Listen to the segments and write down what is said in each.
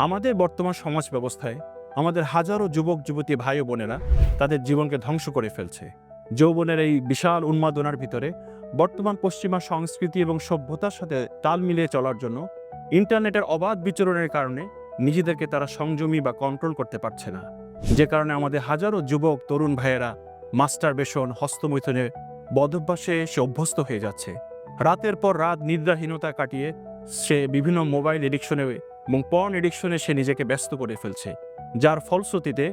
আমাদের বর্তমান সমাজ ব্যবস্থায় আমাদের হাজারো যুবক যুবতী ভাই ও বোনেরা তাদের জীবনকে ধ্বংস করে ফেলছে। যৌবনের এই বিশাল উন্মাদনার ভিতরে বর্তমান পশ্চিমা সংস্কৃতি এবং সভ্যতার সাথে তাল মিলিয়ে চলার জন্য ইন্টারনেটের অবাধ বিচরণের কারণে নিজেদেরকে তারা সংযমী বা কন্ট্রোল করতে পারছে না, যে কারণে আমাদের হাজারো যুবক তরুণ ভাইয়েরা মাস্টারবেশন, হস্তমৈথুনে, বদভ্যাসে সে অভ্যস্ত হয়ে যাচ্ছে। রাতের পর রাত নিদ্রাহীনতা কাটিয়ে সে বিভিন্ন মোবাইল এডিকশনে এবং পর্ন এডিকশনে সে নিজেকে ব্যস্ত করে ফেলছে, যার ফলশ্রুতিতে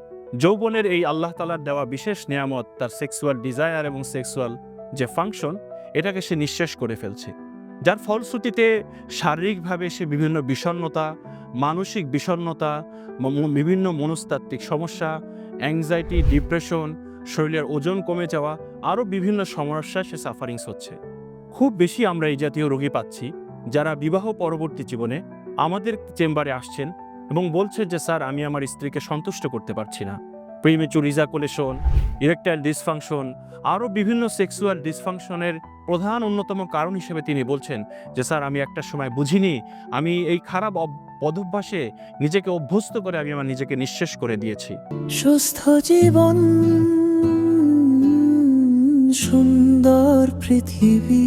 যৌবনের এই আল্লাহ তাআলার দেওয়া বিশেষ নিয়ামত, তার সেক্সুয়াল ডিজায়ার এবং সেক্সুয়াল যে ফাংশন, এটাকে সে নিঃশেষ করে ফেলছে। যার ফলশ্রুতিতে শারীরিকভাবে সে বিভিন্ন বিষণ্ণতা, মানসিক বিষণ্ণতা, বিভিন্ন মনস্তাত্ত্বিক সমস্যা, অ্যাংজাইটি, ডিপ্রেশন, শরীরের ওজন কমে যাওয়া, আরও বিভিন্ন সমস্যায় সে সাফারিংস হচ্ছে। খুব বেশি আমরা এই জাতীয় রোগী পাচ্ছি যারা বিবাহ পরবর্তী জীবনে আমাদের চেম্বারে আসছেন এবং বলছে যে স্যার, আমি আমার স্ত্রীকে সন্তুষ্ট করতে পারছি না। প্রিমেচুর ইজাকুলেশন, ইরেকটাইল ডিসফাংশন, আরও বিভিন্ন সেক্সুয়াল ডিসফাংশনের প্রধান অন্যতম কারণ হিসেবে তিনি বলছেন যে স্যার, আমি একটা সময় বুঝিনি, আমি এই খারাপ পদভ্যাসে নিজেকে অভ্যস্ত করে আমি আমার নিজেকে নিঃশেষ করে দিয়েছি। সুস্থ জীবন, সুন্দর পৃথিবী।